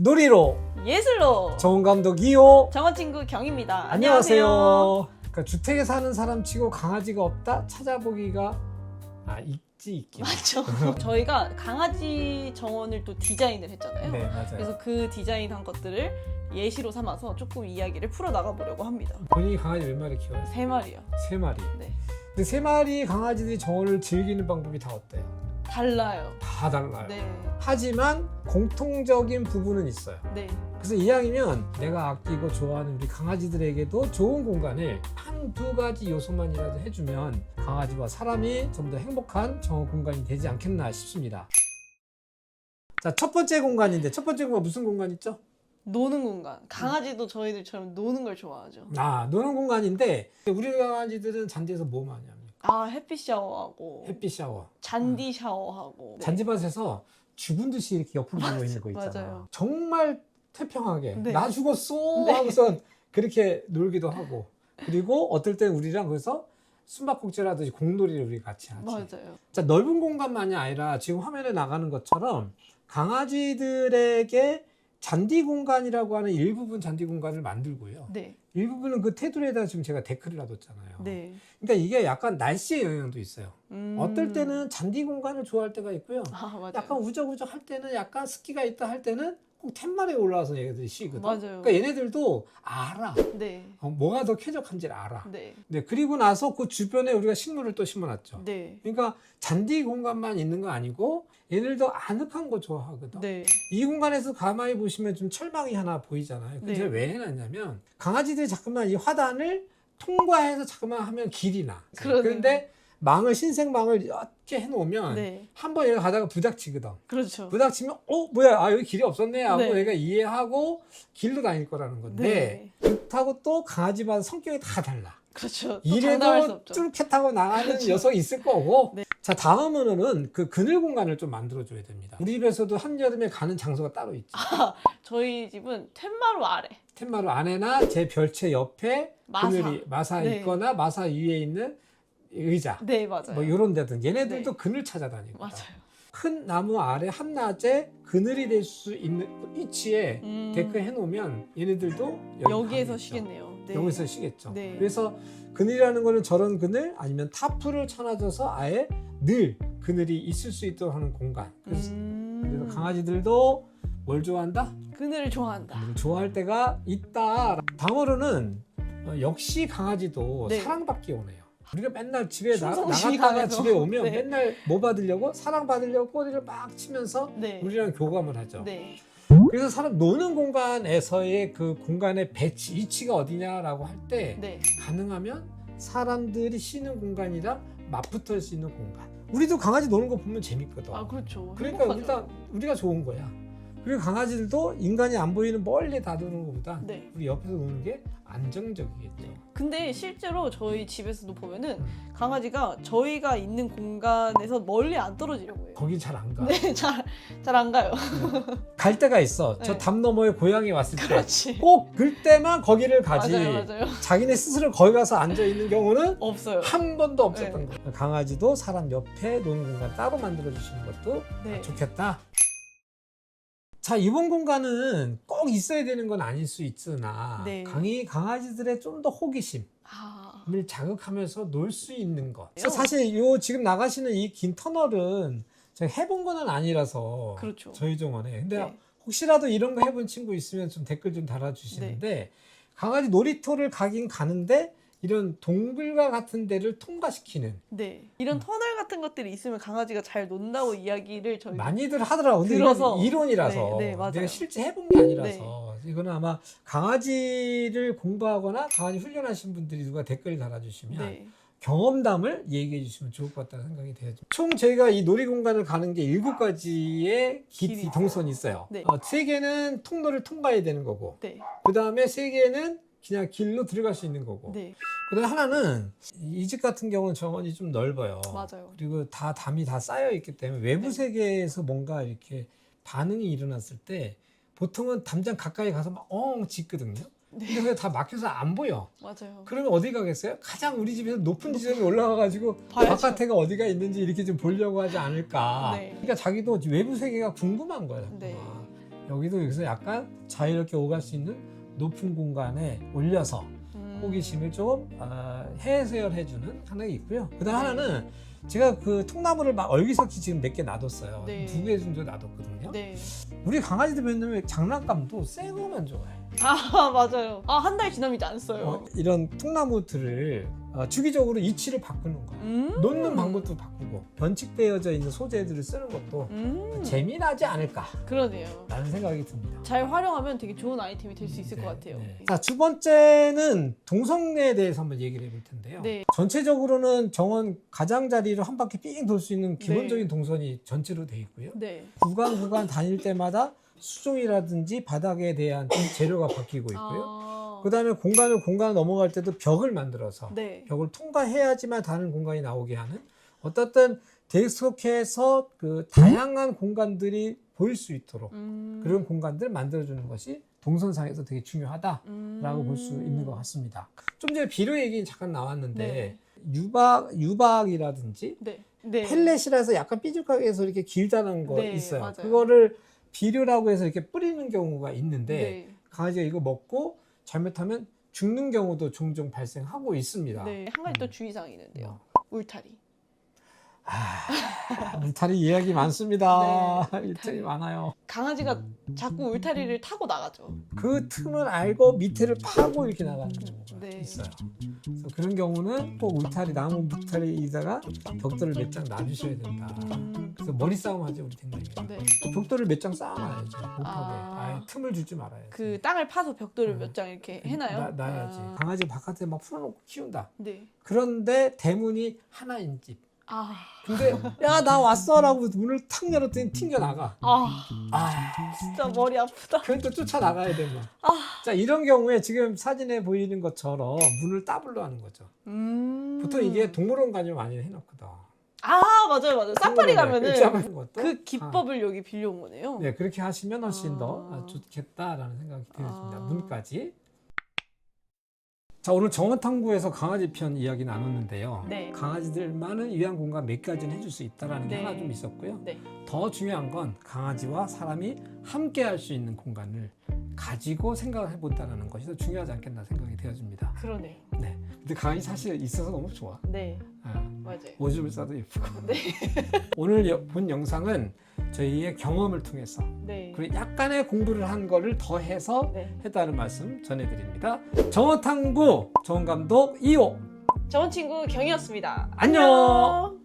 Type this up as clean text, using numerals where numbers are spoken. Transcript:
놀이로 예술로 정원 감독 2호 정원 친구 경입니다. 안녕하세요. 그러니까 주택에 사는 사람 치고 강아지가 없다 찾아보기가 있긴 맞죠. 저희가 강아지 정원을 또 디자인을 했잖아요. 네, 맞아요. 그래서 그 디자인한 것들을 예시로 삼아서 조금 이야기를 풀어나가 보려고 합니다. 본인이 강아지 몇 마리 키워요? 3마리요. 3마리. 네. 근데 3마리 강아지들이 정원을 즐기는 방법이 다 어때요? 달라요. 다 달라요. 네. 하지만 공통적인 부분은 있어요. 네. 그래서 이왕이면 내가 아끼고 좋아하는 우리 강아지들에게도 좋은 공간을 한두 가지 요소만이라도 해주면 강아지와 사람이 좀 더 행복한 정원 공간이 되지 않겠나 싶습니다. 자, 첫 번째 공간인데 첫 번째 공간 무슨 공간 있죠? 노는 공간. 강아지도 저희들처럼 노는 걸 좋아하죠. 노는 공간인데 우리 강아지들은 잔디에서 뭐 많이 합니까? 햇빛 샤워하고 햇빛 샤워. 잔디 샤워하고. 네. 잔디밭에서 죽은 듯이 이렇게 옆으로 누워 있는 거 있잖아. 맞아요. 정말 태평하게 네. 나 죽었어 네. 하고서 그렇게 놀기도 하고, 그리고 어떨 땐 우리랑 그래서 숨바꼭질하듯이 공놀이를 우리 같이 하지. 맞아요. 자, 넓은 공간만이 아니라 지금 화면에 나가는 것처럼 강아지들에게 잔디 공간이라고 하는 일부분 잔디 공간을 만들고요. 네. 일부분은 그 테두리에다 지금 제가 데크를 놔뒀잖아요. 네. 그러니까 이게 약간 날씨의 영향도 있어요. 음. 어떨 때는 잔디 공간을 좋아할 때가 있고요. 맞아요. 약간 우적우적 할 때는, 약간 습기가 있다 할 때는 꼭 툇말에 올라와서 얘네들이 쉬거든. 맞아요. 그러니까 얘네들도 알아. 네. 뭐가 더 쾌적한지를 알아. 네. 네, 그리고 나서 그 주변에 우리가 식물을 또 심어놨죠. 네. 그러니까 잔디 공간만 있는 거 아니고 얘네들도 아늑한 거 좋아하거든. 네. 이 공간에서 가만히 보시면 좀 철망이 하나 보이잖아요. 근데 네. 왜 해놨냐면 강아지들이 자꾸만 이 화단을 통과해서 자꾸만 하면 길이 나. 그러네요. 그런데 흰색 망을 이렇게 해놓으면 네. 한번 얘가 가다가 부닥치거든. 그렇죠. 부닥치면 뭐야, 여기 길이 없었네 하고 네. 얘가 이해하고 길로 다닐 거라는 건데, 그렇다고 또 강아지마다 성격이 다 달라. 그렇죠. 또 장담할 수 이래도 없죠. 쭈룩해 타고 나가는 그렇죠. 녀석이 있을 거고. 네. 자, 다음으로는 그 그늘 공간을 좀 만들어줘야 됩니다. 우리 집에서도 한여름에 가는 장소가 따로 있지. 저희 집은 텐마루 아래. 텐마루 안에나 제 별채 옆에 마사. 그늘이 마사 네. 있거나 마사 위에 있는 의자, 네, 맞아요. 뭐 이런 데든 얘네들도 네. 그늘 찾아다니고. 맞아요. 큰 나무 아래 한낮에 그늘이 될 수 있는 위치에 데크 해놓으면 얘네들도 여기에서 가겠죠. 쉬겠네요. 네. 여기서 쉬겠죠. 네. 그래서 그늘이라는 거는 저런 그늘 아니면 타프를 쳐놔줘서 아예 늘 그늘이 있을 수 있도록 하는 공간. 그래서 강아지들도 뭘 좋아한다? 그늘을 좋아한다. 그늘을 좋아할 때가 있다. 다음으로는 역시 강아지도 네. 사랑받기 원해요. 우리가 맨날 집에 나갔다가 충성심하면서. 집에 오면 네. 맨날 뭐 받으려고? 사랑받으려고 꼬리를 막 치면서 네. 우리랑 교감을 하죠. 네. 그래서 사람 노는 공간에서의 그 공간의 위치가 어디냐라고 할 때 네. 가능하면 사람들이 쉬는 공간이랑 맞붙을 수 있는 공간. 우리도 강아지 노는 거 보면 재밌거든. 그렇죠. 그러니까 행복하죠. 일단 우리가 좋은 거야. 그리고 강아지들도 인간이 안 보이는 멀리 다 노는 것보다 네. 우리 옆에서 노는 게 안정적이겠죠. 근데 실제로 저희 집에서도 보면은 강아지가 저희가 있는 공간에서 멀리 안 떨어지려고 해요. 거기 잘 안 가. 네, 잘 안 가요. 갈 때가 있어. 네. 저 담 너머에 고양이 왔을 때 그렇지. 꼭 그때만 거기를 가지. 맞아요. 자기네 스스로 거기 가서 앉아 있는 경우는 없어요. 한 번도 없었던 네. 거예요. 강아지도 사람 옆에 노는 공간 따로 만들어 주시는 것도 네. 좋겠다. 자, 이번 공간은 꼭 있어야 되는 건 아닐 수 있으나 네. 강아지들의 좀 더 호기심을 자극하면서 놀 수 있는 것. 그래서 사실 요 지금 나가시는 이 긴 터널은 제가 해본 거는 아니라서 그렇죠. 저희 정원에. 근데 네. 혹시라도 이런 거 해본 친구 있으면 좀 댓글 좀 달아주시는데, 강아지 놀이터를 가긴 가는데 이런 동굴과 같은 데를 통과시키는 네. 이런 터널 같은 것들이 있으면 강아지가 잘 논다고 이야기를 저희 많이들 하더라고요. 근데 들어서. 이건 이론이라서 네, 맞아요. 내가 실제 해본 게 아니라서 이거는 아마 강아지를 공부하거나 강아지 훈련하신 분들이 누가 댓글 달아주시면 네. 경험담을 얘기해 주시면 좋을 것 같다는 생각이 돼요. 총 저희가 이 놀이공간을 가는 게 7가지의 길이 동선이 있어요. 네. 3개는 통로를 통과해야 되는 거고, 네. 그 다음에 3개는 그냥 길로 들어갈 수 있는 거고, 네. 그다음 하나는 이 집 같은 경우는 정원이 좀 넓어요. 맞아요. 그리고 담이 다 쌓여 있기 때문에 외부 네. 세계에서 뭔가 이렇게 반응이 일어났을 때 보통은 담장 가까이 가서 막 짖거든요. 네. 근데 그게 다 막혀서 안 보여. 맞아요. 그러면 어디 가겠어요? 가장 우리 집에서 높은 지점에 올라가가지고 봐야죠. 바깥에가 어디가 있는지 이렇게 좀 보려고 하지 않을까. 네. 그러니까 자기도 외부 세계가 궁금한 거예요. 네. 여기도 여기서 약간 자유롭게 오갈 수 있는 높은 공간에 올려서 호기심을 좀 해소해주는 하나가 있고요. 그다음 하나는 제가 그 통나무를 막 얼기석기 지금 몇 개 놔뒀어요. 네. 2개 정도 놔뒀거든요. 네. 우리 강아지들 맨날 장난감도 새 거만 좋아해. 아 맞아요. 아 한 달 지나면 이제 안 써요. 이런 통나무들을 주기적으로 이치를 바꾸는 거야. 놓는 방법도 바꾸고 변칙되어져 있는 소재들을 쓰는 것도 재미나지 않을까 그러네요. 라는 생각이 듭니다. 잘 활용하면 되게 좋은 아이템이 될 수 있을 것 같아요. 자, 두 번째는 동선에 대해서 한번 얘기를 해볼 텐데요. 네. 전체적으로는 정원 가장자리를 한 바퀴 삥 돌 수 있는 기본적인 동선이 전체로 돼 있고요. 네. 구간 다닐 때마다 수종이라든지 바닥에 대한 재료가 바뀌고 있고요. 그다음에 공간을 넘어갈 때도 벽을 만들어서 네. 벽을 통과해야지만 다른 공간이 나오게 하는 어떻든 계속해서 그 다양한 공간들이 보일 수 있도록 그런 공간들을 만들어주는 것이 동선상에서 되게 중요하다라고 볼 수 있는 것 같습니다. 좀 전에 비료 얘기 잠깐 나왔는데 유박이라든지 네. 네. 펠렛이라서 약간 삐죽하게 해서 이렇게 길다는 거 네, 있어요. 맞아요. 그거를 비료라고 해서 이렇게 뿌리는 경우가 있는데 네. 강아지가 이거 먹고 잘못하면 죽는 경우도 종종 발생하고 있습니다. 네. 한 가지 또 주의사항이 있는데요. 울타리. 울타리 이야기 많습니다. 네, 울타리 많아요. 강아지가 자꾸 울타리를 타고 나가죠. 그 틈을 알고 밑에를 파고 이렇게 나가는 경우가 네. 있어요. 그래서 그런 경우는 꼭 울타리, 나무 울타리에다가 벽돌을 몇 장 놔주셔야 된다. 그래서 머리 싸움 하죠, 우리 댕댕이가. 네. 벽돌을 몇 장 쌓아놔야죠. 못하게. 아. 아예 틈을 주지 말아야지. 그 땅을 파서 벽돌을 몇 장 이렇게 해놔요. 놔야지. 아. 강아지 바깥에 막 풀어놓고 키운다. 네. 그런데 대문이 하나인 집. 아. 근데 야 나 왔어라고 문을 탁 열었더니 튕겨 나가. 아. 아, 진짜 머리 아프다. 그러니까 쫓아 나가야 돼 뭐. 아. 자, 이런 경우에 지금 사진에 보이는 것처럼 문을 따블로 하는 거죠. 보통 이게 동물원 가면 많이 해놓거든. 아 맞아요. 사파리 가면은 하는 것도. 그 기법을 여기 빌려온 거네요. 네, 그렇게 하시면 훨씬 더 아. 좋겠다라는 생각이 들었습니다. 아. 문까지. 자, 오늘 정원탐구에서 강아지 편 이야기 나눴는데요. 네. 강아지들만을 위한 공간 몇 가지는 해줄 수 있다라는 게 네. 하나 좀 있었고요. 네. 더 중요한 건 강아지와 사람이 함께 할 수 있는 공간을 가지고 생각을 해본다는 것이 더 중요하지 않겠나 생각이 되어집니다. 그러네요. 네. 근데 강아지 사실 있어서 너무 좋아. 네. 아, 맞아요. 오줌을 싸도 예쁘고. 네. 오늘 본 영상은 저희의 경험을 통해서 네. 그리고 약간의 공부를 한 거를 더해서 네. 했다는 말씀 전해드립니다. 정원탐구 정원감독 2호 정원 친구 경이었습니다. 안녕.